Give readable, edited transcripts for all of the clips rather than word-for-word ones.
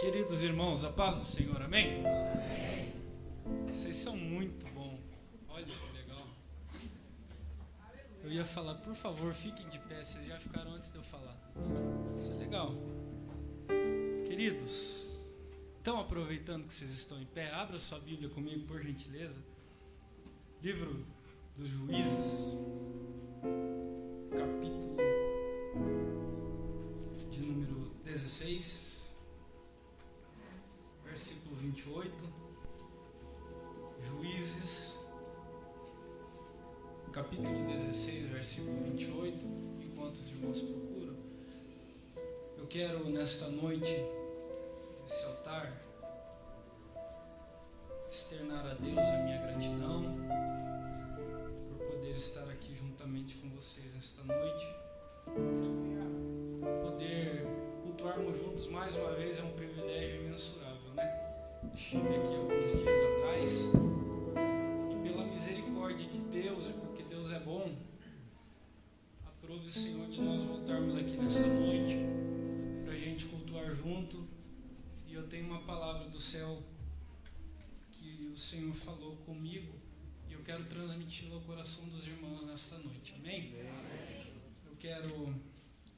Queridos irmãos, a paz do Senhor, amém? Amém. Vocês são muito bons. Olha que legal. Eu ia falar, por favor, fiquem de pé, vocês já ficaram antes de eu falar. Isso é legal. Queridos, estão aproveitando que vocês estão em pé? Abra sua Bíblia comigo, por gentileza. Livro dos Juízes, capítulo de número 16, versículo 28. Juízes, capítulo 16, versículo 28. Enquanto os irmãos procuram, eu quero nesta noite, nesse altar, externar a Deus a minha gratidão por poder estar aqui juntamente com vocês nesta noite. Poder cultuarmos juntos mais uma vez é um privilégio imensurável, né? Estive aqui alguns dias atrás e pela misericórdia de Deus e porque Deus é bom, aprove o Senhor de nós voltarmos aqui nessa noite para a gente cultuar junto. E eu tenho uma palavra do céu que o Senhor falou comigo e eu quero transmiti-la ao coração dos irmãos nesta noite, amém? Eu quero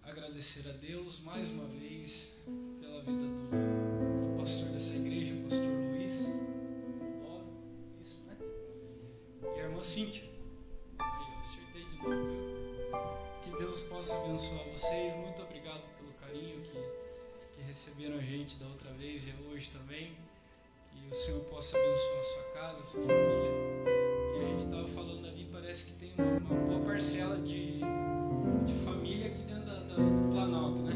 agradecer a Deus mais uma vez pela vida do pastor dessa igreja, o pastor Luiz, isso, né? E a irmã Cíntia. Aí, eu acertei de novo, viu? Que Deus possa abençoar vocês. Muito obrigado pelo carinho que receberam a gente da outra vez e hoje também. Que o Senhor possa abençoar a sua casa, a sua família. E a gente estava falando ali, parece que tem uma boa parcela de família aqui dentro do Planalto, né?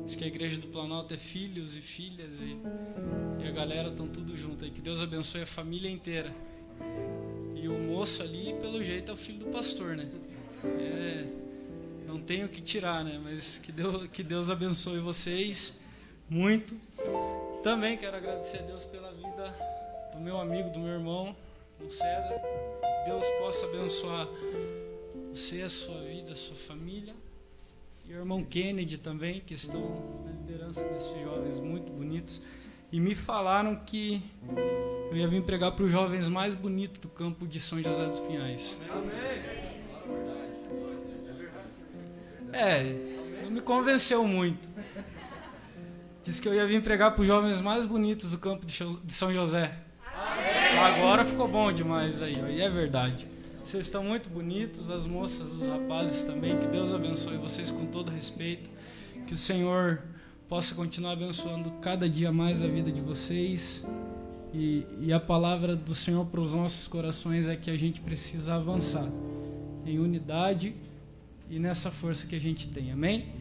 Diz que a igreja do Planalto é filhos e filhas e a galera estão tudo junto aí. Que Deus abençoe a família inteira. E o moço ali, pelo jeito, é o filho do pastor, né? Não tenho o que tirar, né? Mas que Deus abençoe vocês muito. Também quero agradecer a Deus pela vida do meu amigo, do meu irmão, do César. Deus possa abençoar você, a sua vida, a sua família. E o irmão Kennedy também, que estão na liderança desses jovens muito bonitos. E me falaram que eu ia vir pregar para os jovens mais bonitos do campo de São José dos Pinhais. Não me convenceu muito. Disse que eu ia vir pregar para os jovens mais bonitos do campo de São José. Agora ficou bom demais aí, ó, e é verdade. Vocês estão muito bonitos, as moças, os rapazes também. Que Deus abençoe vocês com todo respeito. Que o Senhor possa continuar abençoando cada dia mais a vida de vocês. E a palavra do Senhor para os nossos corações é que a gente precisa avançar em unidade e nessa força que a gente tem. Amém?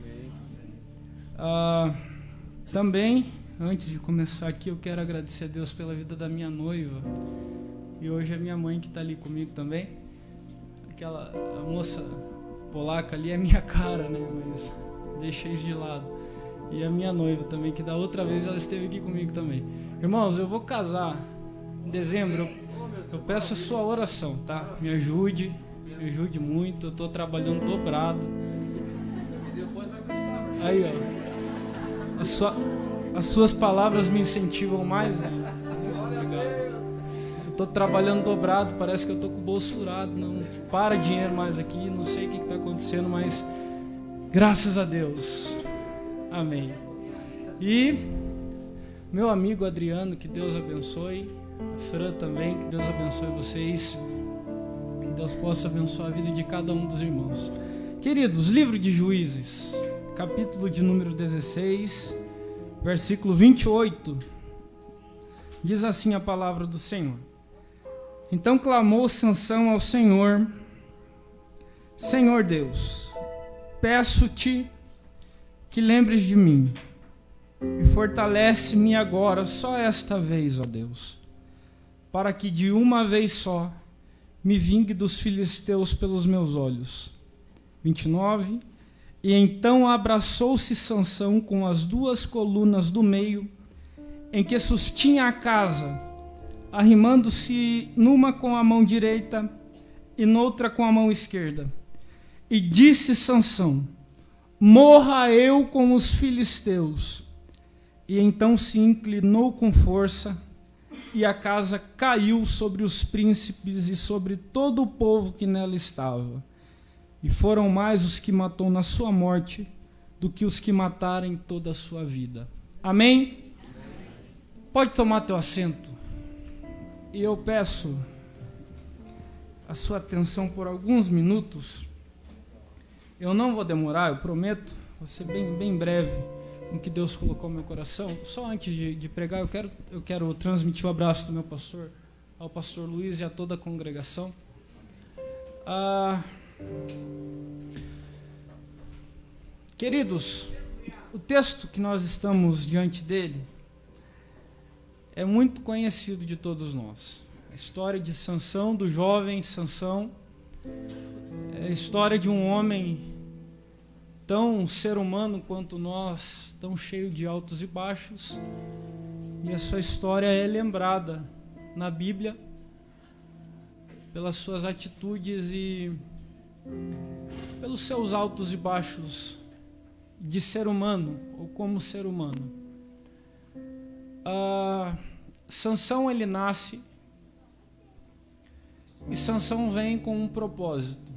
Também, antes de começar aqui, eu quero agradecer a Deus pela vida da minha noiva. E hoje é minha mãe que está ali comigo também. A moça polaca ali é minha cara, né? Mas deixa isso de lado. E a minha noiva também, que da outra vez ela esteve aqui comigo também. Irmãos, eu vou casar em dezembro. Eu peço a sua oração, tá? Me ajude muito. Eu estou trabalhando dobrado. Aí, ó. As suas palavras me incentivam mais ainda. Estou trabalhando dobrado, parece que eu estou com o bolso furado, não para dinheiro mais aqui, não sei o que está acontecendo, mas graças a Deus, amém. E meu amigo Adriano, que Deus abençoe, a Fran também, que Deus abençoe vocês, que Deus possa abençoar a vida de cada um dos irmãos. Queridos, livro de Juízes, capítulo de número 16, versículo 28, diz assim a palavra do Senhor. Então clamou Sansão ao Senhor: Senhor Deus, peço-te que lembres de mim e fortalece-me agora só esta vez, ó Deus, para que de uma vez só me vingue dos filisteus pelos meus olhos. 29. E então abraçou-se Sansão com as duas colunas do meio em que sustinha a casa, arrimando-se numa com a mão direita e noutra com a mão esquerda. E disse Sansão: morra eu com os filisteus. E então se inclinou com força, e a casa caiu sobre os príncipes e sobre todo o povo que nela estava. E foram mais os que matou na sua morte do que os que mataram em toda a sua vida. Amém? Pode tomar teu assento. E eu peço a sua atenção por alguns minutos. Eu não vou demorar, eu prometo. Vou ser bem breve com o que Deus colocou no meu coração. Só antes de pregar, eu quero transmitir o abraço do meu pastor, ao pastor Luiz e a toda a congregação. Queridos, o texto que nós estamos diante dele é muito conhecido de todos nós. A história de Sansão, do jovem Sansão, é a história de um homem tão ser humano quanto nós, tão cheio de altos e baixos, e a sua história é lembrada na Bíblia pelas suas atitudes e pelos seus altos e baixos de ser humano, ou como ser humano. Sansão, ele nasce, e Sansão vem com um propósito.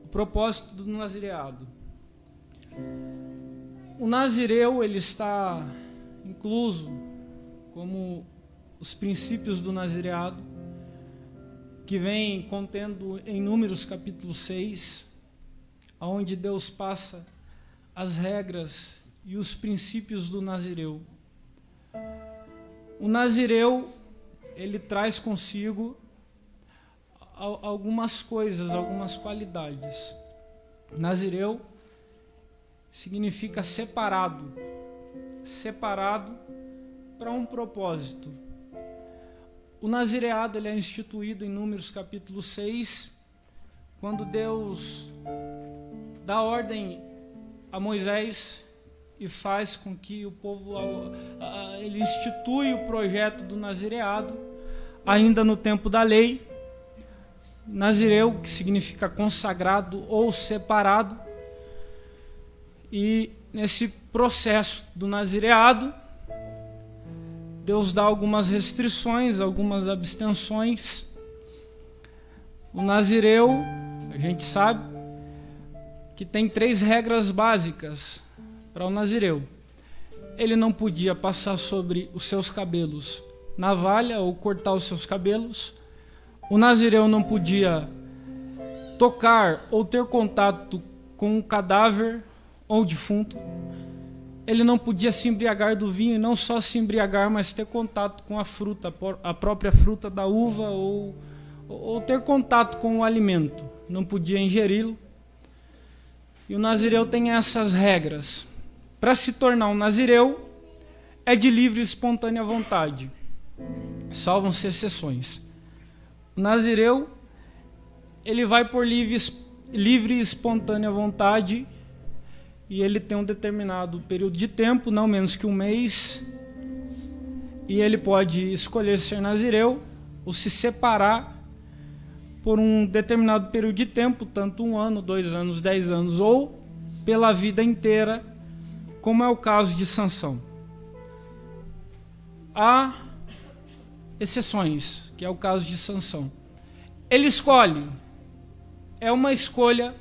O propósito do nazireado. O nazireu, ele está incluso como os princípios do nazireado, que vem contendo em Números capítulo 6, onde Deus passa as regras e os princípios do nazireu. O nazireu, ele traz consigo algumas coisas, algumas qualidades. Nazireu significa separado para um propósito. O nazireado, ele é instituído em Números capítulo 6, quando Deus dá ordem a Moisés e faz com que o povo, ele institui o projeto do nazireado, ainda no tempo da lei. Nazireu, que significa consagrado ou separado. E nesse processo do nazireado, Deus dá algumas restrições, algumas abstenções. O nazireu, a gente sabe que tem 3 regras básicas para o nazireu. Ele não podia passar sobre os seus cabelos navalha ou cortar os seus cabelos. O nazireu não podia tocar ou ter contato com um cadáver ou defunto. Ele não podia se embriagar do vinho, e não só se embriagar, mas ter contato com a fruta, a própria fruta da uva, ou ter contato com o alimento. Não podia ingeri-lo. E o nazireu tem essas regras. Para se tornar um nazireu, é de livre e espontânea vontade. Salvam-se exceções. O nazireu, ele vai por livre e espontânea vontade, e ele tem um determinado período de tempo, não menos que um mês, e ele pode escolher ser nazireu ou se separar por um determinado período de tempo, tanto 1 ano, 2 anos, 10 anos, ou pela vida inteira, como é o caso de Sansão. Há exceções, que é o caso de Sansão. Ele escolhe, é uma escolha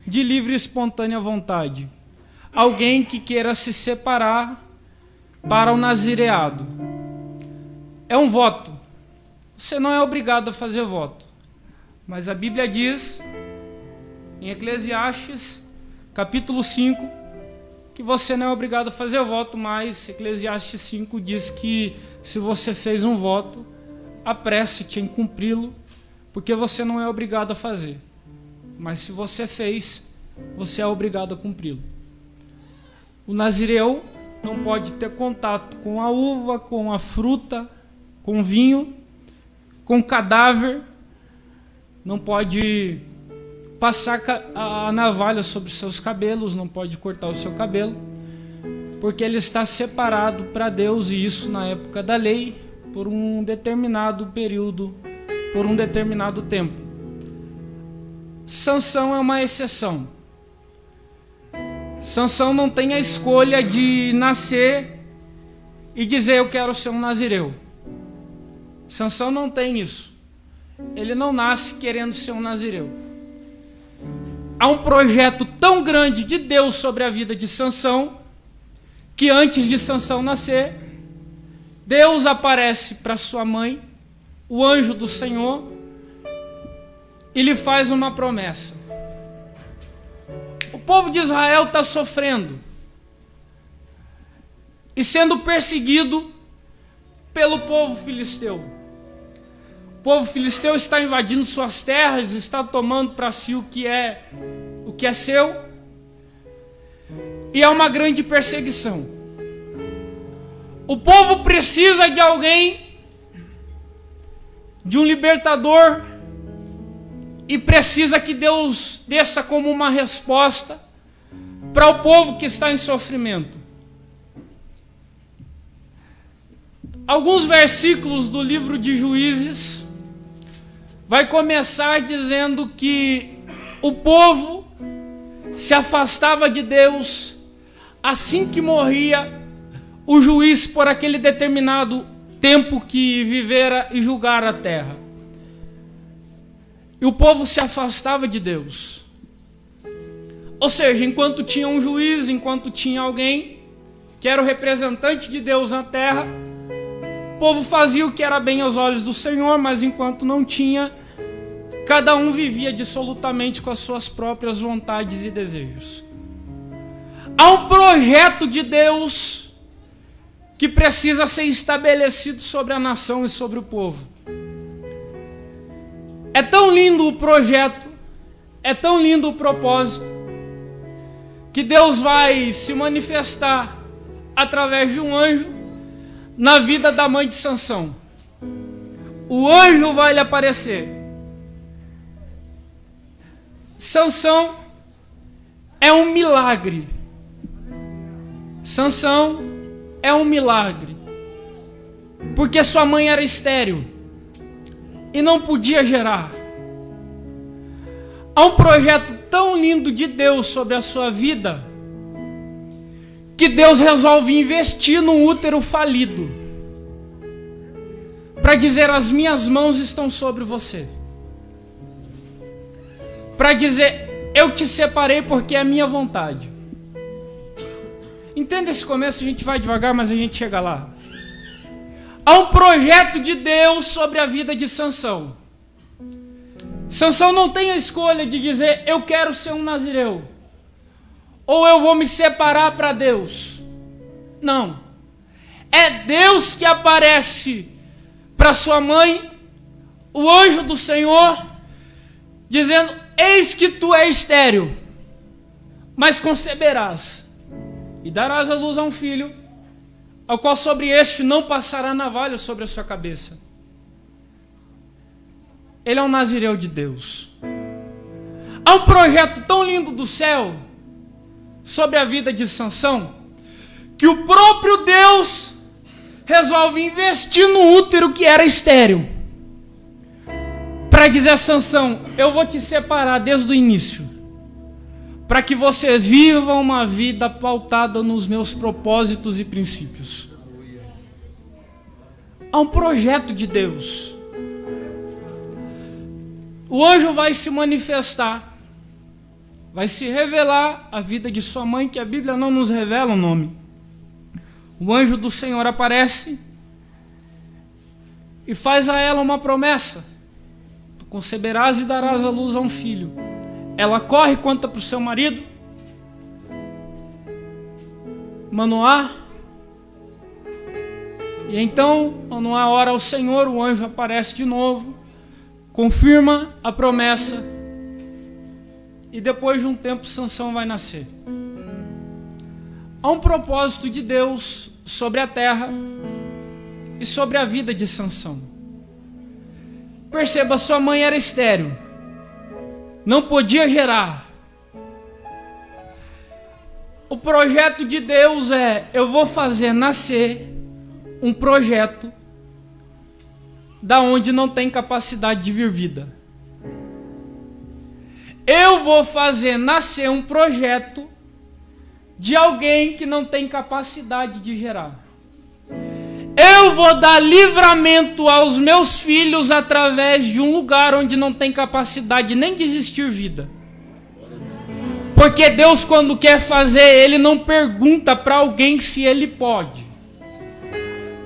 de livre e espontânea vontade. Alguém que queira se separar para o nazireado. É um voto. Você não é obrigado a fazer voto. Mas a Bíblia diz, em Eclesiastes, capítulo 5, que você não é obrigado a fazer voto, mas Eclesiastes 5 diz que se você fez um voto, apresse-te em cumpri-lo, porque você não é obrigado a fazer. Mas se você fez, você é obrigado a cumpri-lo. O nazireu não pode ter contato com a uva, com a fruta, com o vinho, com o cadáver, não pode passar a navalha sobre seus cabelos, não pode cortar o seu cabelo, porque ele está separado para Deus, e isso na época da lei, por um determinado período, por um determinado tempo. Sansão é uma exceção. Sansão não tem a escolha de nascer e dizer eu quero ser um nazireu. Sansão não tem isso. Ele não nasce querendo ser um nazireu. Há um projeto tão grande de Deus sobre a vida de Sansão, que antes de Sansão nascer, Deus aparece para sua mãe, o anjo do Senhor, e lhe faz uma promessa. O povo de Israel está sofrendo e sendo perseguido pelo povo filisteu. O povo filisteu está invadindo suas terras, está tomando para si o que é seu, e é uma grande perseguição. O povo precisa de alguém, de um libertador, e precisa que Deus desça como uma resposta para o povo que está em sofrimento. Alguns versículos do livro de Juízes vai começar dizendo que o povo se afastava de Deus assim que morria o juiz por aquele determinado tempo que vivera e julgara a terra. E o povo se afastava de Deus. Ou seja, enquanto tinha um juiz, enquanto tinha alguém que era o representante de Deus na terra, o povo fazia o que era bem aos olhos do Senhor, mas enquanto não tinha, cada um vivia dissolutamente com as suas próprias vontades e desejos. Há um projeto de Deus que precisa ser estabelecido sobre a nação e sobre o povo. É tão lindo o projeto, é tão lindo o propósito, que Deus vai se manifestar através de um anjo na vida da mãe de Sansão. O anjo vai lhe aparecer. Sansão é um milagre. Sansão é um milagre. Porque sua mãe era estéril e não podia gerar. Há um projeto tão lindo de Deus sobre a sua vida, que Deus resolve investir num útero falido, para dizer: as minhas mãos estão sobre você, para dizer: eu te separei porque é a minha vontade. Entenda esse começo, a gente vai devagar, mas a gente chega lá. Há um projeto de Deus sobre a vida de Sansão. Sansão não tem a escolha de dizer: eu quero ser um nazireu, ou eu vou me separar para Deus. Não. É Deus que aparece para sua mãe, o anjo do Senhor, dizendo: eis que tu és estéril, mas conceberás e darás à luz a um filho, ao qual sobre este não passará navalha sobre a sua cabeça. Ele é um nazireu de Deus. Há um projeto tão lindo do céu sobre a vida de Sansão, que o próprio Deus resolve investir no útero que era estéril, para dizer a Sansão: eu vou te separar desde o início, para que você viva uma vida pautada nos meus propósitos e princípios. Há um projeto de Deus. O anjo vai se manifestar, vai se revelar a vida de sua mãe, que a Bíblia não nos revela o nome. O anjo do Senhor aparece e faz a ela uma promessa: tu conceberás e darás à luz a um filho. Ela corre e conta para o seu marido, Manoá. E então, Manoá ora ao Senhor, o anjo aparece de novo, confirma a promessa, e depois de um tempo Sansão vai nascer. Há um propósito de Deus sobre a terra e sobre a vida de Sansão. Perceba, sua mãe era estéril, não podia gerar. O projeto de Deus é: eu vou fazer nascer um projeto da onde não tem capacidade de vir vida. Eu vou fazer nascer um projeto de alguém que não tem capacidade de gerar. Eu vou dar livramento aos meus filhos através de um lugar onde não tem capacidade nem de existir vida. Porque Deus, quando quer fazer, Ele não pergunta para alguém se Ele pode.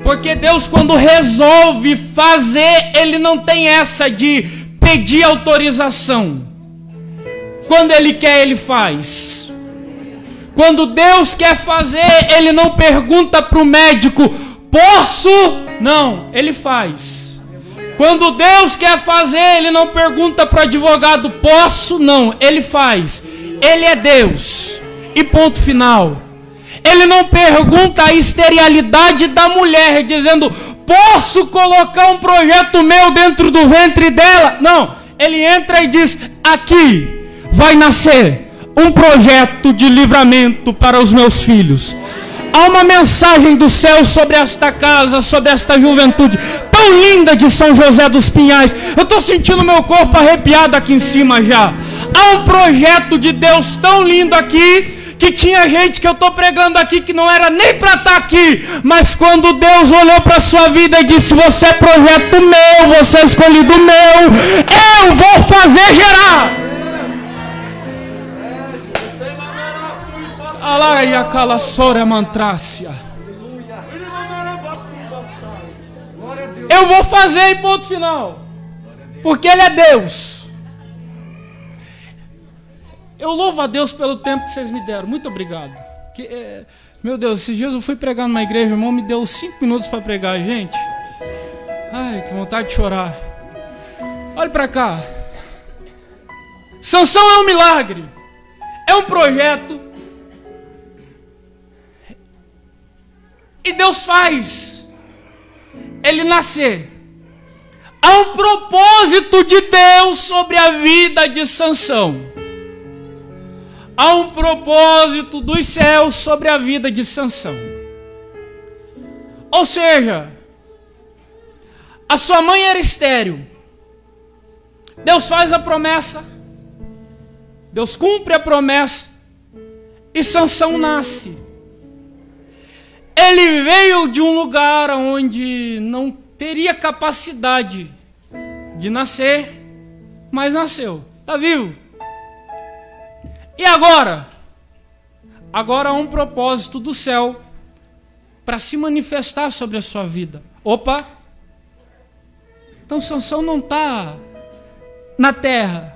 Porque Deus, quando resolve fazer, Ele não tem essa de pedir autorização. Quando Ele quer, Ele faz. Quando Deus quer fazer, Ele não pergunta para o médico: posso? Não, Ele faz. Quando Deus quer fazer, Ele não pergunta para o advogado: posso? Não, Ele faz. Ele é Deus. E ponto final. Ele não pergunta a esterilidade da mulher, dizendo: posso colocar um projeto meu dentro do ventre dela? Não, Ele entra e diz: aqui vai nascer um projeto de livramento para os meus filhos. Há uma mensagem do céu sobre esta casa, sobre esta juventude tão linda de São José dos Pinhais. Eu estou sentindo meu corpo arrepiado aqui em cima já. Há um projeto de Deus tão lindo aqui, que tinha gente que eu estou pregando aqui que não era nem para estar aqui, mas quando Deus olhou para a sua vida e disse: você é projeto meu, você é escolhido meu, eu vou fazer gerar. Alaia calassora mantrácia. Eu vou fazer e ponto final. Porque Ele é Deus. Eu louvo a Deus pelo tempo que vocês me deram. Muito obrigado. Meu Deus, esses dias eu fui pregar numa igreja, o irmão me deu 5 minutos para pregar, gente. Ai, que vontade de chorar. Olha para cá. Sansão é um milagre. É um projeto. E Deus faz ele nascer. Há um propósito de Deus sobre a vida de Sansão. Há um propósito dos céus sobre a vida de Sansão. Ou seja, a sua mãe era estéril. Deus faz a promessa. Deus cumpre a promessa. E Sansão nasce. Ele veio de um lugar onde não teria capacidade de nascer, mas nasceu. Está vivo? E agora? Agora há um propósito do céu para se manifestar sobre a sua vida. Opa! Então Sansão não está na terra.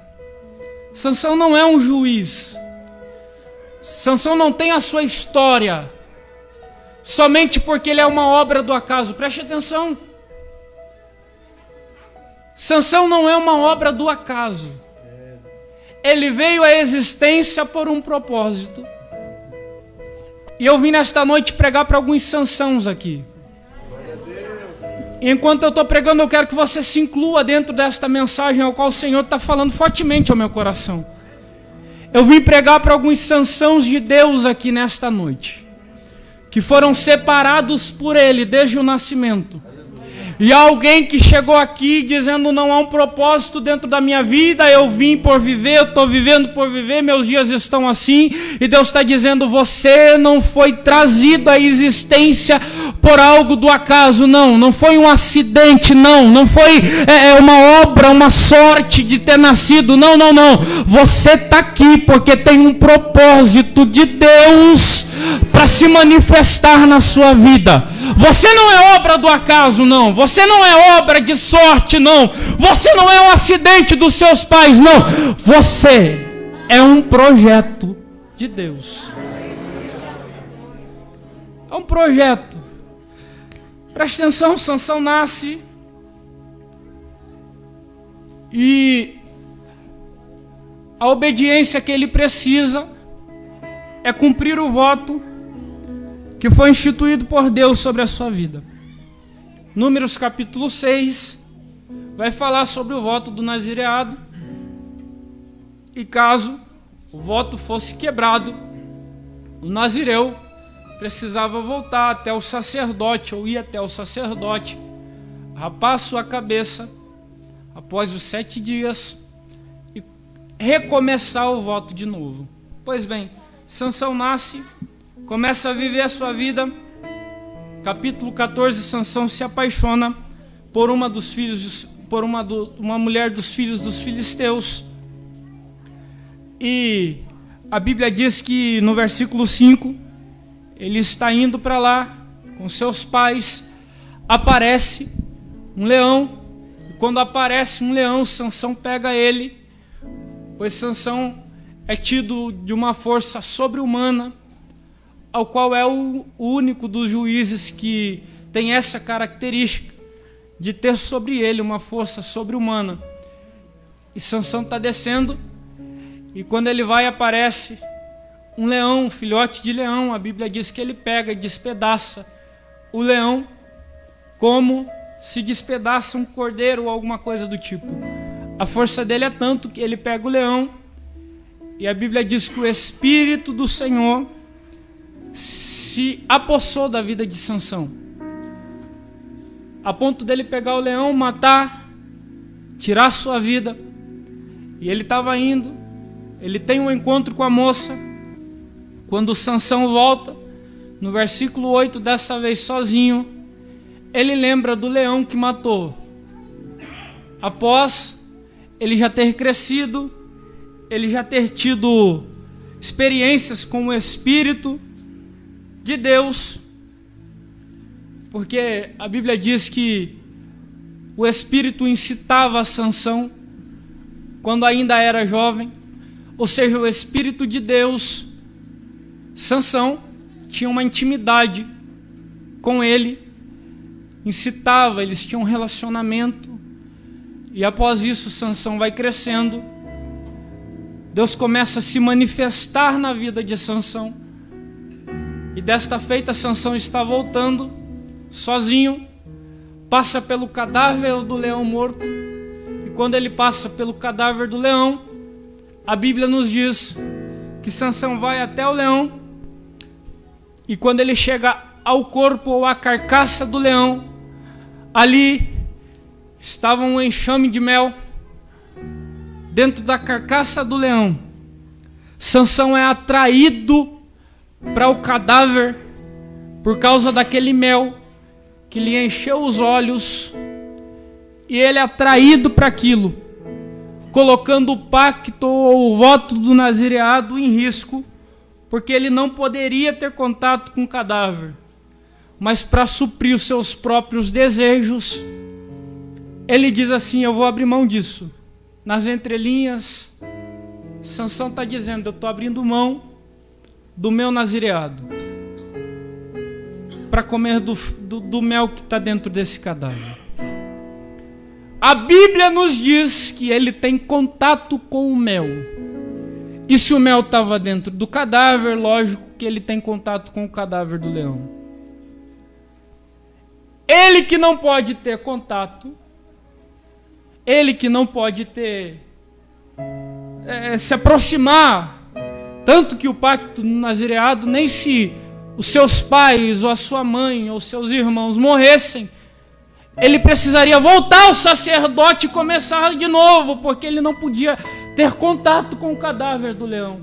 Sansão não é um juiz. Sansão não tem a sua história somente porque ele é uma obra do acaso. Preste atenção. Sansão não é uma obra do acaso. Ele veio à existência por um propósito. E eu vim nesta noite pregar para alguns Sansãos aqui. E enquanto eu estou pregando, eu quero que você se inclua dentro desta mensagem ao qual o Senhor está falando fortemente ao meu coração. Eu vim pregar para alguns Sansãos de Deus aqui nesta noite, que foram separados por Ele desde o nascimento. E há alguém que chegou aqui dizendo: não há um propósito dentro da minha vida, eu vim por viver, eu estou vivendo por viver, meus dias estão assim. E Deus está dizendo: você não foi trazido à existência por algo do acaso, não foi um acidente, não foi uma obra, uma sorte de ter nascido, não. Você está aqui porque tem um propósito de Deus para se manifestar na sua vida. Você não é obra do acaso, não. Você não é obra de sorte, não. Você não é um acidente dos seus pais, não. Você é um projeto de Deus. É um projeto. Preste atenção, Sansão nasce e a obediência que ele precisa é cumprir o voto que foi instituído por Deus sobre a sua vida. Números capítulo 6 vai falar sobre o voto do nazireado. E caso o voto fosse quebrado, o nazireu precisava voltar até o sacerdote, ou ir até o sacerdote, rapar sua cabeça após os 7 dias e recomeçar o voto de novo. Pois bem, Sansão nasce, começa a viver a sua vida, capítulo 14, Sansão se apaixona por uma mulher dos filhos dos filisteus. E a Bíblia diz que no versículo 5, ele está indo para lá com seus pais, aparece um leão, e quando aparece um leão, Sansão pega ele, pois Sansão é tido de uma força sobre-humana, ao qual é o único dos juízes que tem essa característica de ter sobre ele uma força sobre-humana. E Sansão está descendo, e quando ele vai, aparece um leão, um filhote de leão. A Bíblia diz que ele pega e despedaça o leão, como se despedaça um cordeiro ou alguma coisa do tipo. A força dele é tanto que ele pega o leão, e a Bíblia diz que o Espírito do Senhor se apossou da vida de Sansão, a ponto dele pegar o leão, matar, tirar sua vida. E ele estava indo, ele tem um encontro com a moça. Quando Sansão volta, no versículo 8, desta vez sozinho, ele lembra do leão que matou. Após ele já ter crescido, ele já ter tido experiências com o Espírito de Deus, porque a Bíblia diz que o Espírito incitava a Sansão quando ainda era jovem, ou seja, o Espírito de Deus. Sansão tinha uma intimidade com ele, incitava, eles tinham um relacionamento, e após isso Sansão vai crescendo, Deus começa a se manifestar na vida de Sansão, e desta feita Sansão está voltando sozinho, passa pelo cadáver do leão morto, e quando ele passa pelo cadáver do leão, a Bíblia nos diz que Sansão vai até o leão, e quando ele chega ao corpo ou à carcaça do leão, ali estava um enxame de mel dentro da carcaça do leão. Sansão é atraído para o cadáver por causa daquele mel que lhe encheu os olhos, e ele é atraído para aquilo, colocando o pacto ou o voto do nazireado em risco, porque ele não poderia ter contato com o cadáver, mas para suprir os seus próprios desejos, ele diz assim: eu vou abrir mão disso. Nas entrelinhas, Sansão está dizendo: eu estou abrindo mão do meu nazireado para comer do mel que está dentro desse cadáver. A Bíblia nos diz que ele tem contato com o mel. E se o mel estava dentro do cadáver, lógico que ele tem contato com o cadáver do leão. Ele que não pode ter contato, ele que não pode ter se aproximar, tanto que o pacto do nazireado, nem se os seus pais ou a sua mãe ou seus irmãos morressem, ele precisaria voltar ao sacerdote e começar de novo, porque ele não podia ter contato com o cadáver do leão,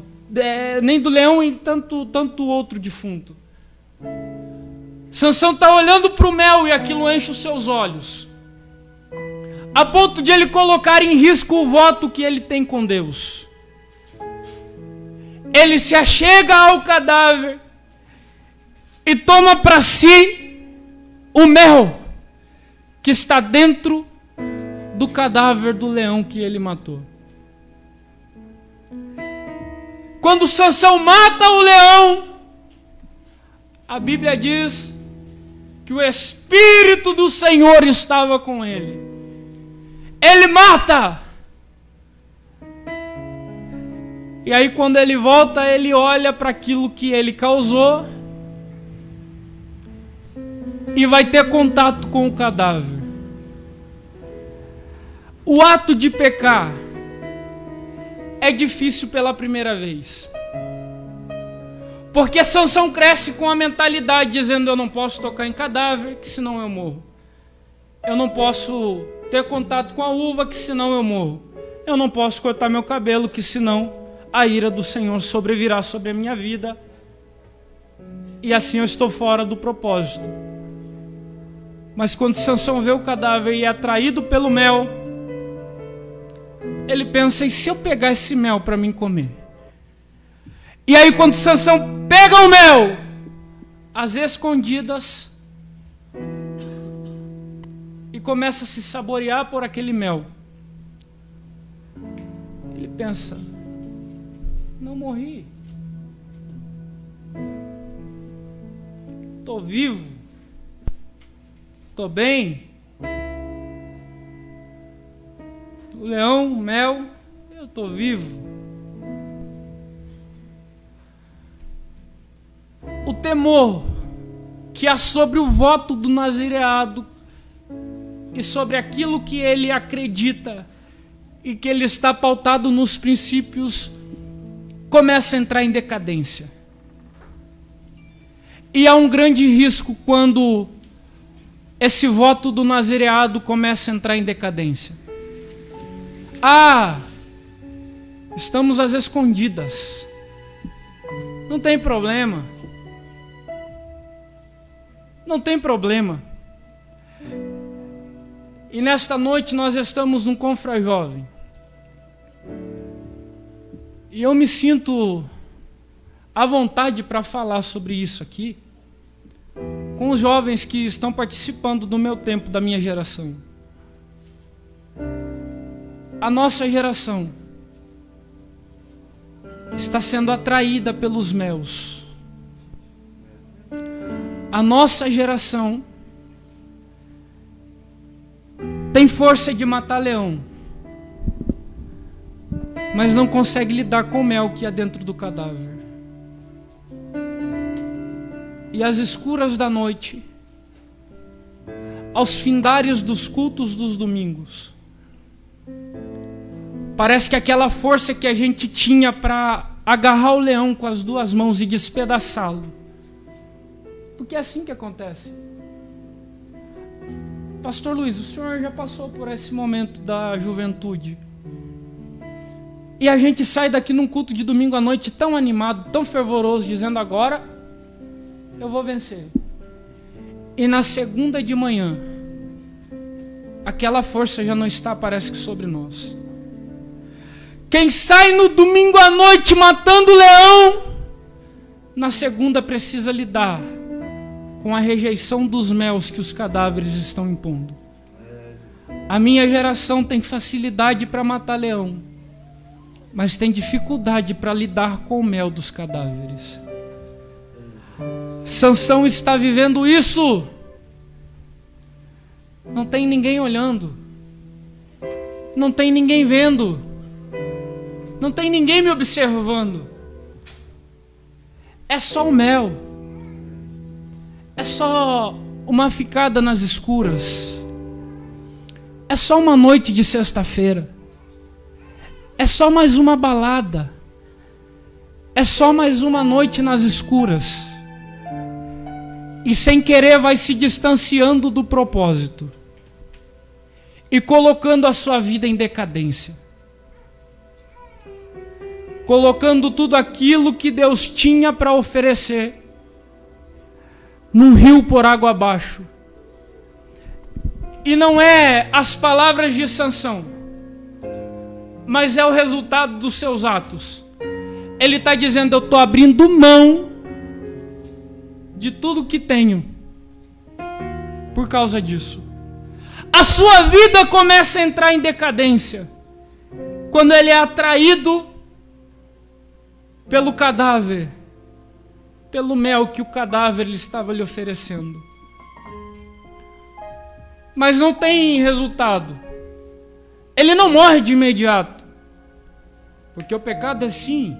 nem do leão e tanto outro defunto. Sansão está olhando para o mel e aquilo enche os seus olhos, a ponto de ele colocar em risco o voto que ele tem com Deus. Ele se achega ao cadáver e toma para si o mel que está dentro do cadáver do leão que ele matou. Quando Sansão mata o leão, a Bíblia diz que o Espírito do Senhor estava com ele. Ele mata. E aí quando ele volta, ele olha para aquilo que ele causou e vai ter contato com o cadáver. O ato de pecar é difícil pela primeira vez, porque Sansão cresce com a mentalidade dizendo: eu não posso tocar em cadáver, que senão eu morro. Eu não posso ter contato com a uva, que senão eu morro. Eu não posso cortar meu cabelo, que senão a ira do Senhor sobrevirá sobre a minha vida, e assim eu estou fora do propósito. Mas quando Sansão vê o cadáver e é atraído pelo mel, ele pensa: e se eu pegar esse mel para mim comer? E aí quando Sansão pega o mel, às escondidas, e começa a se saborear por aquele mel, ele pensa: não morri, estou vivo, estou bem. O leão, o mel, eu estou vivo. O temor que há sobre o voto do nazireado e sobre aquilo que ele acredita e que ele está pautado nos princípios começa a entrar em decadência. E há um grande risco quando esse voto do nazireado começa a entrar em decadência. Estamos às escondidas. Não tem problema. Não tem problema. E nesta noite nós estamos num Confra Jovem. E eu me sinto à vontade para falar sobre isso aqui com os jovens que estão participando do meu tempo, da minha geração. A nossa geração está sendo atraída pelos meus. A nossa geração tem força de matar leão, mas não consegue lidar com o mel que há dentro do cadáver. E às escuras da noite, aos findários dos cultos dos domingos, parece que aquela força que a gente tinha para agarrar o leão com as duas mãos e despedaçá-lo, porque é assim que acontece. Pastor Luiz, o senhor já passou por esse momento da juventude. E a gente sai daqui num culto de domingo à noite tão animado, tão fervoroso, dizendo: agora eu vou vencer. E na segunda de manhã, aquela força já não está, parece que, sobre nós. Quem sai no domingo à noite matando o leão, na segunda precisa lidar com a rejeição dos melos que os cadáveres estão impondo. A minha geração tem facilidade para matar leão, mas tem dificuldade para lidar com o mel dos cadáveres. Sansão está vivendo isso. Não tem ninguém olhando, não tem ninguém vendo, não tem ninguém me observando. É só o mel, é só uma ficada nas escuras, é só uma noite de sexta-feira, é só mais uma balada, é só mais uma noite nas escuras. E sem querer vai se distanciando do propósito e colocando a sua vida em decadência, colocando tudo aquilo que Deus tinha para oferecer num rio por água abaixo. E não é as palavras de Sansão, mas é o resultado dos seus atos. Ele está dizendo: eu estou abrindo mão de tudo que tenho por causa disso. A sua vida começa a entrar em decadência quando ele é atraído pelo cadáver, pelo mel que o cadáver estava lhe oferecendo. Mas não tem resultado. Ele não morre de imediato, porque o pecado é assim,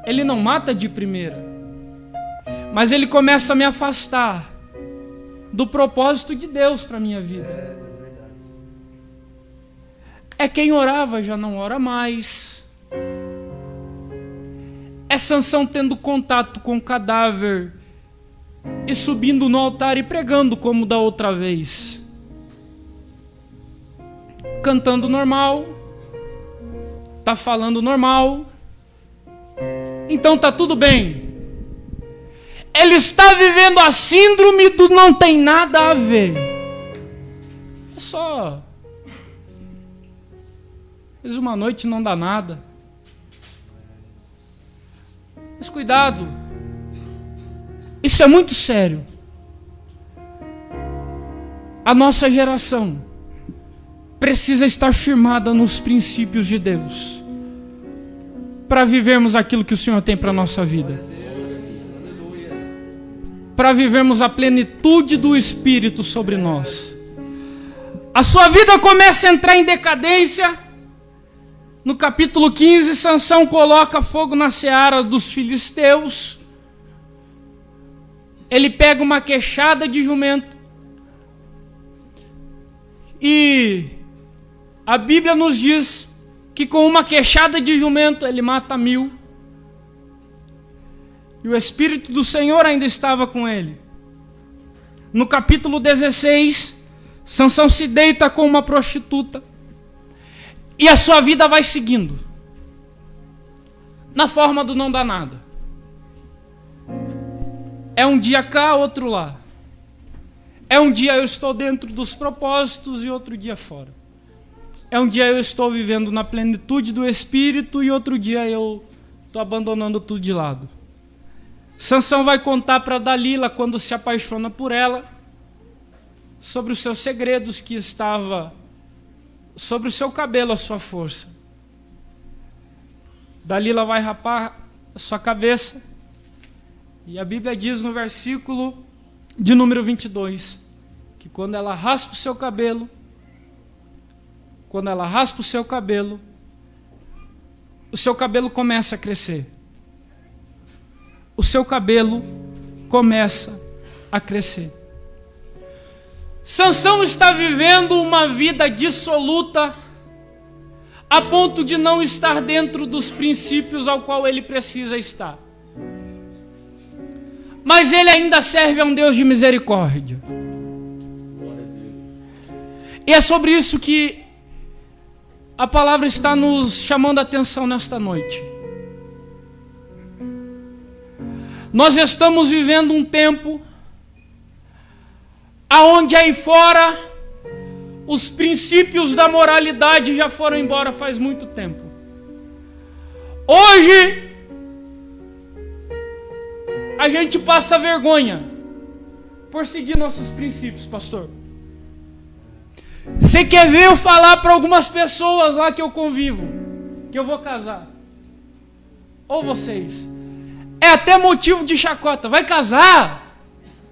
ele não mata de primeira. Mas ele começa a me afastar do propósito de Deus para a minha vida. É quem orava já não ora mais. É Sansão tendo contato com o cadáver e subindo no altar e pregando como da outra vez. Cantando normal, tá falando normal, então tá tudo bem. ele está vivendo a síndrome do não tem nada a ver. É só... Mas uma noite não dá nada. Mas cuidado. Isso é muito sério. A nossa geração precisa estar firmada nos princípios de Deus para vivermos aquilo que o Senhor tem para a nossa vida. Para vivermos a plenitude do Espírito sobre nós. A sua vida começa a entrar em decadência. No capítulo 15, Sansão coloca fogo na seara dos filisteus. Ele pega uma queixada de jumento. E a Bíblia nos diz que com uma queixada de jumento ele mata 1000. E o Espírito do Senhor ainda estava com ele. No capítulo 16, Sansão se deita com uma prostituta. E a sua vida vai seguindo. Na forma do não dar nada. É um dia cá, outro lá. É um dia eu estou dentro dos propósitos e outro dia fora. É um dia eu estou vivendo na plenitude do Espírito e outro dia eu estou abandonando tudo de lado. Sansão vai contar para Dalila, quando se apaixona por ela, sobre os seus segredos, que estava sobre o seu cabelo a sua força. Dalila vai rapar a sua cabeça, e a Bíblia diz no versículo de número 22, que quando ela raspa o seu cabelo, o seu cabelo começa a crescer. O seu cabelo começa a crescer. Sansão está vivendo uma vida dissoluta, a ponto de não estar dentro dos princípios ao qual ele precisa estar. Mas ele ainda serve a um Deus de misericórdia. E é sobre isso que a palavra está nos chamando a atenção nesta noite. Nós estamos vivendo um tempo aonde aí fora os princípios da moralidade já foram embora faz muito tempo. Hoje a gente passa vergonha por seguir nossos princípios, pastor. Você quer ver eu falar para algumas pessoas lá que eu convivo, que eu vou casar? Ou vocês? É até motivo de chacota. Vai casar?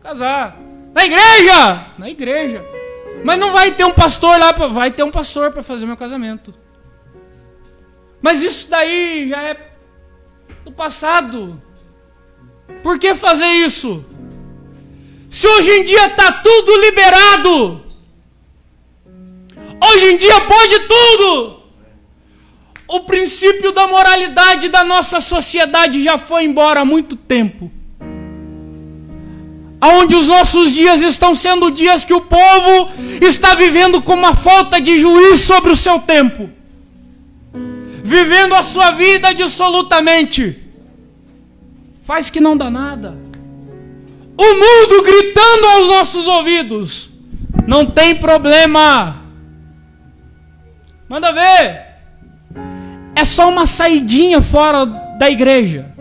Casar. Na igreja? Na igreja. Mas não vai ter um pastor lá, vai ter um pastor para fazer meu casamento. Mas isso daí já é do passado. Por que fazer isso? Se hoje em dia está tudo liberado. Hoje em dia pode tudo. O princípio da moralidade da nossa sociedade já foi embora há muito tempo. Onde os nossos dias estão sendo dias que o povo está vivendo com uma falta de juízo sobre o seu tempo. Vivendo a sua vida dissolutamente. Faz que não dá nada. O mundo gritando aos nossos ouvidos. Não tem problema. Manda ver. É só uma saidinha fora da igreja.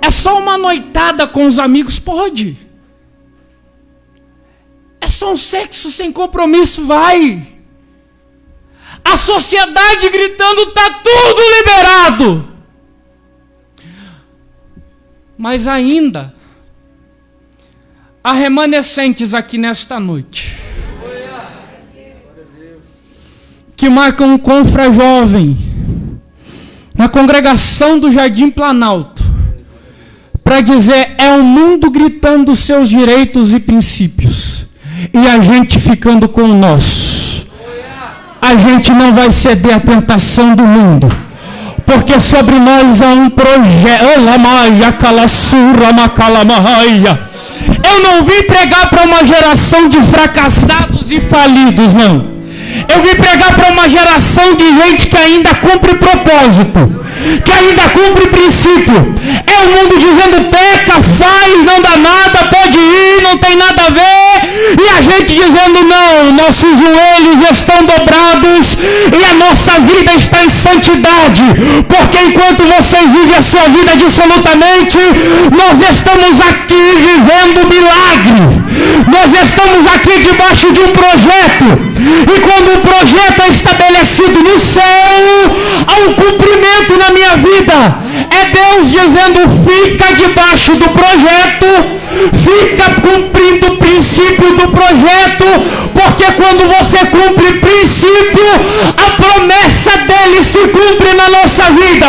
É só uma noitada com os amigos, pode. É só um sexo sem compromisso, vai. A sociedade gritando, está tudo liberado. Mas ainda há remanescentes aqui nesta noite que marcam um confra jovem na congregação do Jardim Planalto para dizer: é o mundo gritando seus direitos e princípios e a gente ficando com o nosso. A gente não vai ceder à tentação do mundo, porque sobre nós há um projeto. Eu não vim pregar para uma geração de fracassados e falidos, não. Eu vim pregar para uma geração de gente que ainda cumpre propósito. que ainda cumpre princípio. É o mundo dizendo peca, faz, não dá nada, pode ir, não tem nada a ver. E a gente dizendo não, nossos joelhos estão dobrados e a nossa vida está em santidade. Porque enquanto vocês vivem a sua vida dissolutamente, nós estamos aqui vivendo milagre. Nós estamos aqui debaixo de um projeto. E quando o projeto é estabelecido no céu, há um cumprimento na minha vida. É Deus dizendo, fica debaixo do projeto, fica cumprindo o princípio do projeto, porque quando você cumpre princípio, a promessa dele se cumpre na nossa vida.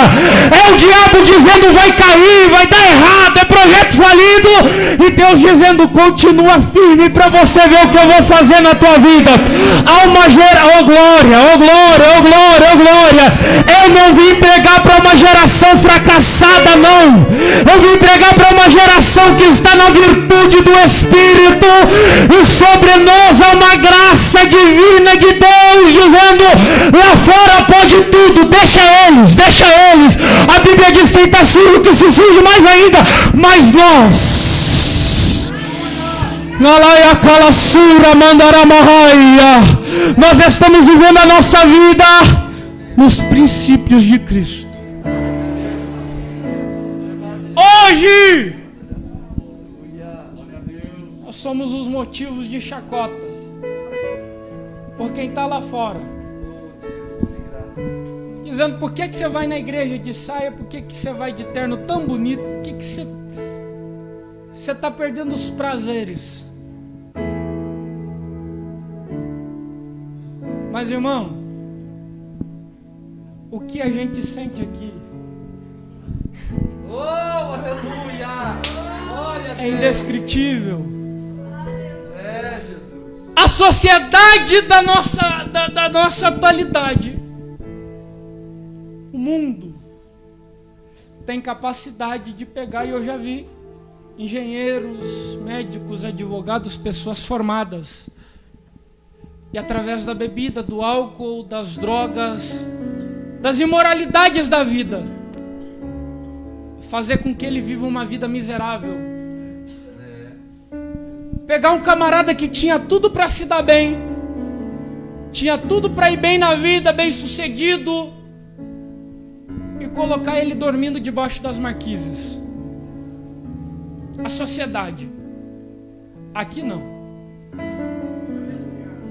É o diabo dizendo, vai cair, vai dar errado, é projeto falido, e Deus dizendo, continua firme para você ver o que eu vou fazer na tua vida. Há uma geração, oh glória, oh glória, oh glória, oh glória. Eu não vim pregar para uma geração fracassada, não. Eu vim pregar para uma geração que está na virtude do Espírito, e sobre nós há uma graça divina de Deus dizendo, lá fora pode tudo, deixa eles. A Bíblia diz que quem está sujo que se suje mais ainda, mas nós estamos vivendo a nossa vida nos princípios de Cristo. Hoje nós somos os motivos de chacota por quem está lá fora, dizendo, por que você vai na igreja de saia, por que você vai de terno tão bonito, por que você está perdendo os prazeres. Mas irmão, o que a gente sente aqui é indescritível. A sociedade da nossa atualidade, o mundo, tem capacidade de pegar, e eu já vi engenheiros, médicos, advogados, pessoas formadas, e através da bebida, do álcool, das drogas, das imoralidades da vida, fazer com que ele viva uma vida miserável. Pegar um camarada que tinha tudo para se dar bem, tinha tudo para ir bem na vida, bem sucedido, e colocar ele dormindo debaixo das marquises. A sociedade. Aqui não.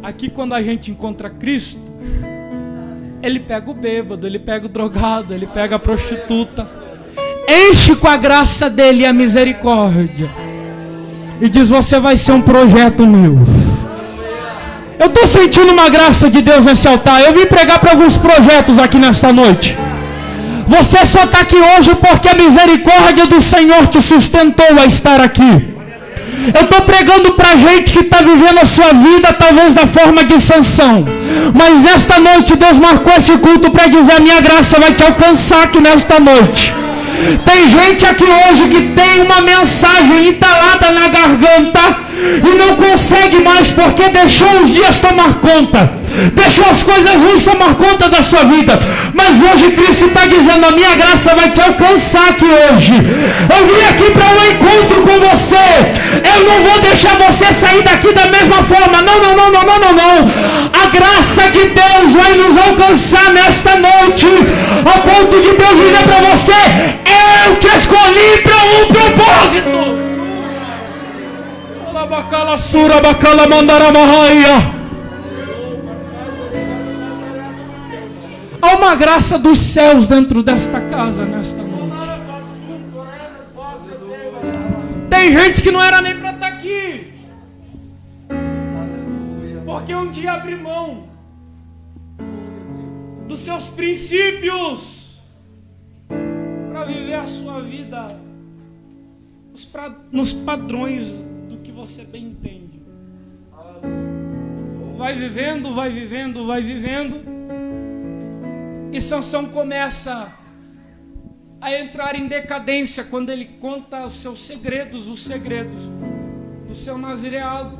Aqui, quando a gente encontra Cristo, ele pega o bêbado, ele pega o drogado, ele pega a prostituta, enche com a graça dele e a misericórdia, e diz, você vai ser um projeto meu. Eu estou sentindo uma graça de Deus nesse altar. Eu vim pregar para alguns projetos aqui nesta noite. Você só está aqui hoje porque a misericórdia do Senhor te sustentou a estar aqui. Eu estou pregando para gente que está vivendo a sua vida talvez da forma de Sansão, mas nesta noite Deus marcou esse culto para dizer, a minha graça vai te alcançar aqui nesta noite. Tem gente aqui hoje que tem uma mensagem entalada na garganta e não consegue mais porque deixou os dias tomar conta, deixou as coisas ruins tomar conta da sua vida. Mas hoje Cristo está dizendo, a minha graça vai te alcançar aqui hoje. Eu vim aqui para um encontro com você. Eu não vou deixar você sair daqui da mesma forma. Não. A graça de Deus vai nos alcançar nesta noite, ao ponto de Deus dizer para você, eu te escolhi para um propósito. Há uma graça dos céus dentro desta casa nesta noite. Tem gente que não era nem para estar aqui, porque um dia abre mão dos seus princípios para viver a sua vida nos padrões do que você bem entende. Vai vivendo. E Sansão começa a entrar em decadência quando ele conta os seus segredos, os segredos do seu nazireado.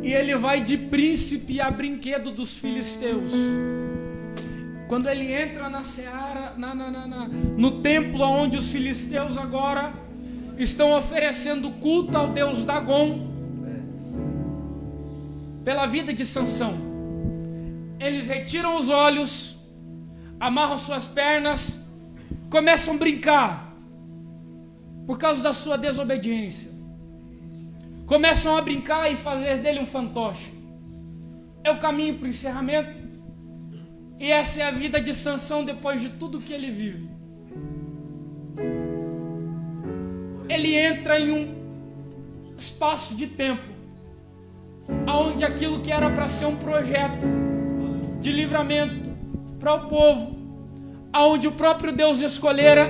E ele vai de príncipe a brinquedo dos filisteus. Quando ele entra na seara, no templo onde os filisteus agora estão oferecendo culto ao deus Dagon, pela vida de Sansão, eles retiram os olhos, amarram suas pernas, começam a brincar, por causa da sua desobediência. Começam a brincar e fazer dele um fantoche. É o caminho para o encerramento. E essa é a vida de Sansão depois de tudo que ele vive. Ele entra em um espaço de tempo, onde aquilo que era para ser um projeto de livramento para o povo, onde o próprio Deus escolhera,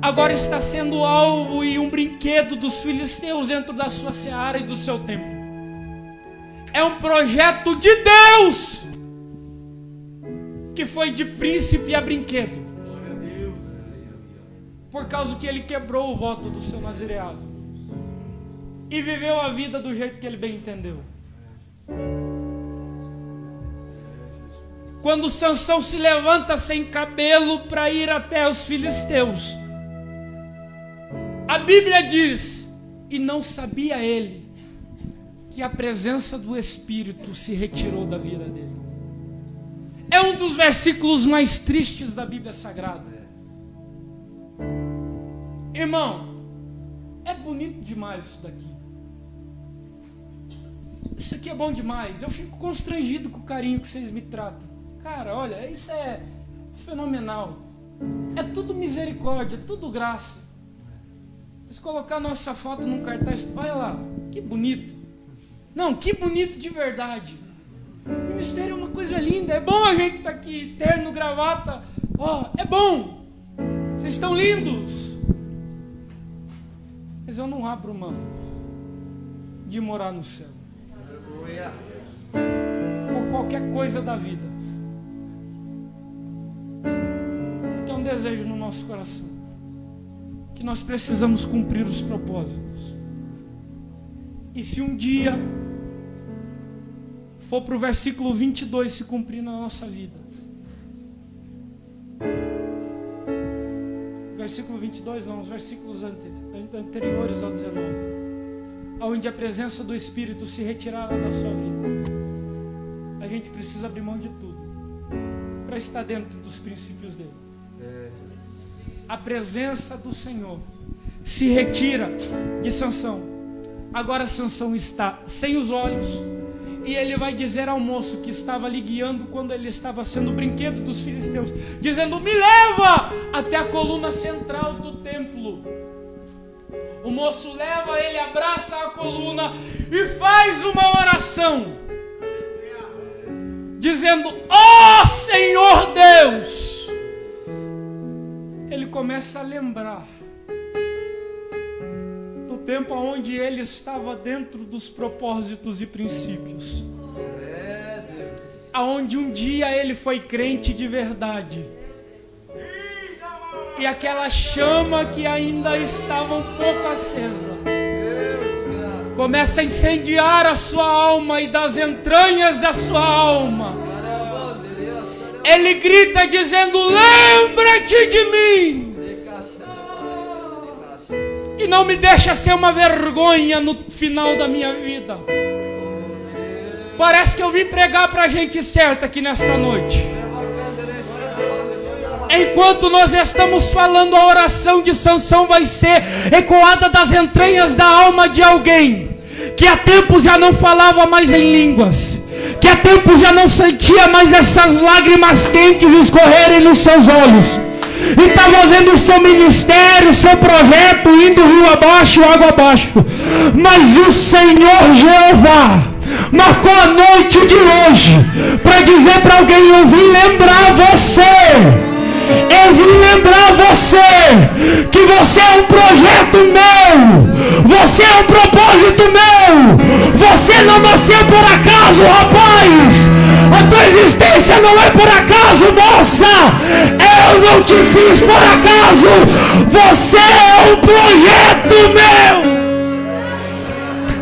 agora está sendo alvo e um brinquedo dos filisteus dentro da sua seara e do seu templo. É um projeto de Deus que foi de príncipe a brinquedo, por causa que ele quebrou o voto do seu nazireado e viveu a vida do jeito que ele bem entendeu. Quando Sansão se levanta sem cabelo para ir até os filisteus, a Bíblia diz: e não sabia ele que a presença do Espírito se retirou da vida dele. É um dos versículos mais tristes da Bíblia Sagrada. Irmão, é bonito demais isso daqui. Isso aqui é bom demais. Eu fico constrangido com o carinho que vocês me tratam. Cara, olha, isso é fenomenal. É tudo misericórdia, é tudo graça. Se colocar nossa foto num cartaz, olha lá, que bonito. Não, que bonito de verdade. O ministério é uma coisa linda. É bom a gente estar aqui, terno, gravata. É bom. Vocês estão lindos. Mas eu não abro mão de morar no céu por qualquer coisa da vida. Porque é um desejo no nosso coração que nós precisamos cumprir os propósitos. E se um dia for para o versículo 22 se cumprir na nossa vida, versículo 22 não, os versículos anteriores ao 19, onde a presença do Espírito se retirará da sua vida, a gente precisa abrir mão de tudo para estar dentro dos princípios dele. A presença do Senhor se retira de Sansão. Agora Sansão está sem os olhos, e ele vai dizer ao moço que estava ali guiando quando ele estava sendo brinquedo dos filisteus, dizendo: me leva até a coluna central do templo. O moço leva ele, abraça a coluna e faz uma oração, dizendo: ó Senhor Deus. Ele começa a lembrar do tempo onde ele estava dentro dos propósitos e princípios, aonde um dia ele foi crente de verdade, e aquela chama que ainda estava um pouco acesa começa a incendiar a sua alma, e das entranhas da sua alma ele grita dizendo: lembra-te de mim e não me deixa ser uma vergonha no final da minha vida. Parece que eu vim pregar para a gente certa aqui nesta noite. Enquanto nós estamos falando, a oração de Sansão vai ser ecoada das entranhas da alma de alguém que há tempos já não falava mais em línguas, que há tempos já não sentia mais essas lágrimas quentes escorrerem nos seus olhos, e estava vendo o seu ministério, o seu projeto indo rio abaixo, água abaixo. Mas o Senhor Jeová marcou a noite de hoje para dizer para alguém: eu vim lembrar você, eu vim lembrar você que você é um projeto meu, você é um propósito meu. Você não nasceu por acaso, rapaz. A tua existência não é por acaso, moça. Eu não te fiz por acaso. Você é um projeto meu.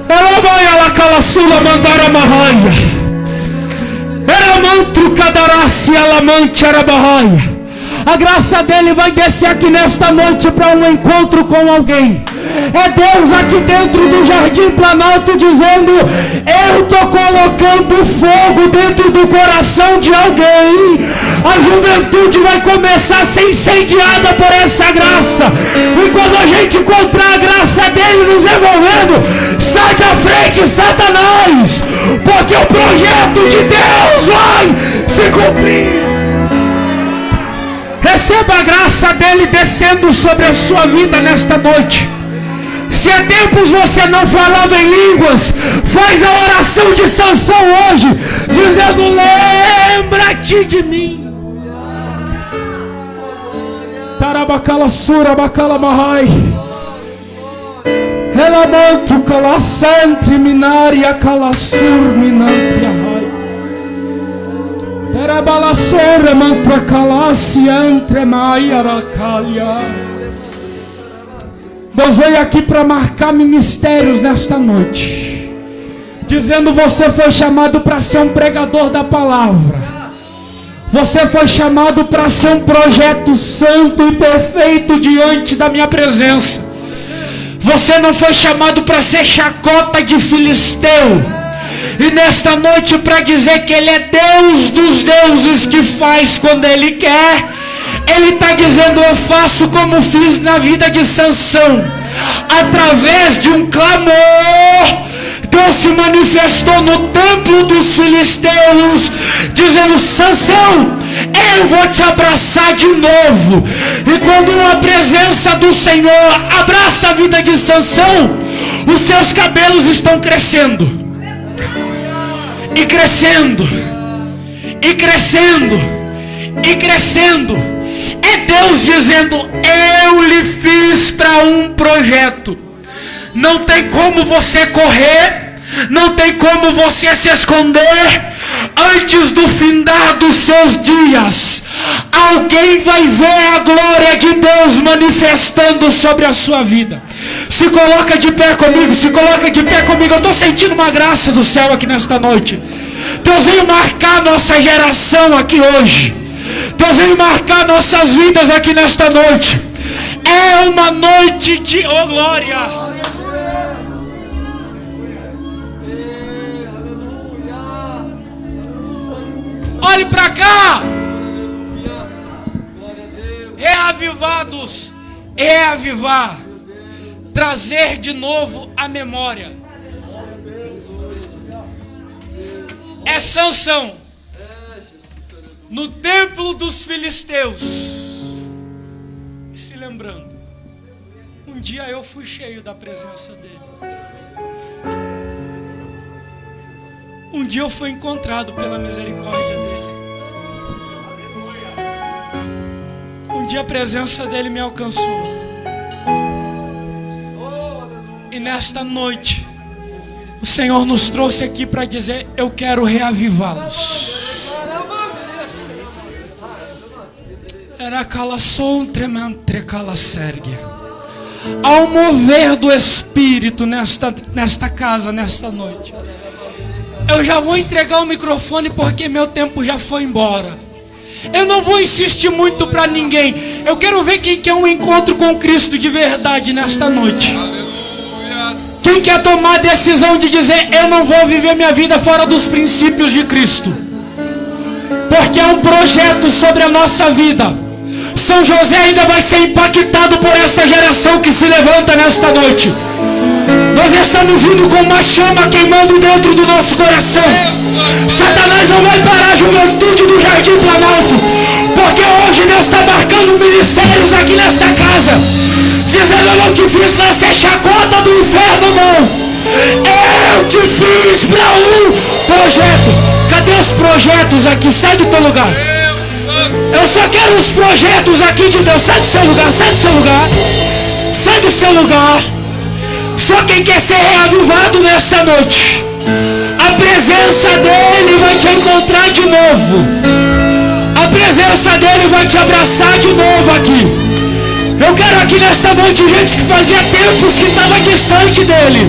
Ela vai, ela cala sula mandar a marranha. Ela Ramantro Cadarassi Alamante Arabahai. A graça dele vai descer aqui nesta noite para um encontro com alguém. É Deus aqui dentro do Jardim Planalto dizendo: eu estou colocando fogo dentro do coração de alguém. A juventude vai começar a ser incendiada por essa graça. E quando a gente encontrar a graça dele nos envolvendo, sai da frente, Satanás, porque o projeto de Deus vai se cumprir. Receba a graça dele descendo sobre a sua vida nesta noite. Se há tempos você não falava em línguas, faz a oração de Sansão hoje, dizendo: lembra-te de mim. Tarabacala sura bacala mahai. Elamanto calacentre minaria calassur minantria hai. Terabalassora mantra calassi entre maiaracalia. Deus veio aqui para marcar ministérios nesta noite, dizendo: você foi chamado para ser um pregador da palavra. Você foi chamado para ser um projeto santo e perfeito diante da minha presença. Você não foi chamado para ser chacota de filisteu. E nesta noite, para dizer que Ele é Deus dos deuses, que faz quando Ele quer, Ele está dizendo: eu faço como fiz na vida de Sansão. Através de um clamor, Deus se manifestou no templo dos filisteus, dizendo: Sansão, eu vou te abraçar de novo. E quando a presença do Senhor abraça a vida de Sansão, os seus cabelos estão crescendo. E crescendo, e crescendo, e crescendo. É Deus dizendo: eu lhe fiz para um projeto. Não tem como você correr, não tem como você se esconder. Antes do findar dos seus dias, alguém vai ver a glória de Deus manifestando sobre a sua vida. Se coloca de pé comigo, se coloca de pé comigo. Eu estou sentindo uma graça do céu aqui nesta noite. Deus veio marcar nossa geração aqui hoje. Deus veio marcar nossas vidas aqui nesta noite. É uma noite de glória. Olhe para cá. Reavivados. Reavivar. Trazer de novo a memória. É Sansão no templo dos filisteus, e se lembrando: um dia eu fui cheio da presença dele. Um dia eu fui encontrado pela misericórdia dele. Um dia a presença dele me alcançou. E nesta noite o Senhor nos trouxe aqui para dizer: eu quero reavivá-los. Ao mover do Espírito nesta casa, nesta noite. Eu já vou entregar o microfone porque meu tempo já foi embora. Eu não vou insistir muito para ninguém. Eu quero ver quem quer um encontro com Cristo de verdade nesta noite. Quem quer tomar a decisão de dizer: eu não vou viver minha vida fora dos princípios de Cristo, porque é um projeto sobre a nossa vida. São José ainda vai ser impactado por essa geração que se levanta nesta noite. Nós estamos vindo com uma chama queimando dentro do nosso coração. Satanás não vai parar a juventude do Jardim Planalto, porque hoje Deus está marcando ministérios aqui nesta casa, dizendo: eu não te fiz para ser chacota do inferno, não. Eu te fiz para um projeto. Cadê os projetos aqui? Sai do teu lugar. Eu só quero os projetos aqui de Deus. Sai do seu lugar, sai do seu lugar. Sai do seu lugar. Só quem quer ser reavivado nessa noite, a presença dele vai te encontrar de novo. A presença dele vai te abraçar de novo aqui. Eu quero aqui nesta noite gente que fazia tempos que estava distante dele.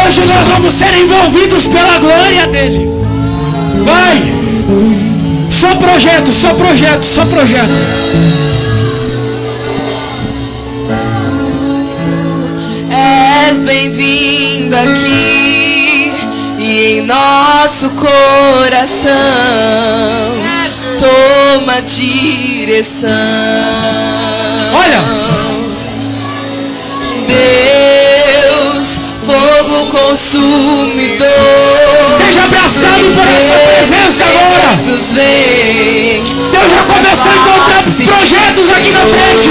Hoje nós vamos ser envolvidos pela glória dele. Vai. Só projeto, só projeto, só projeto. Tu és bem-vindo aqui e em nosso coração toma direção. Olha, Deus, fogo consumidor, seja abraçado por essa presença agora. Deus, vem. Deus já começou a encontrar projetos aqui na frente.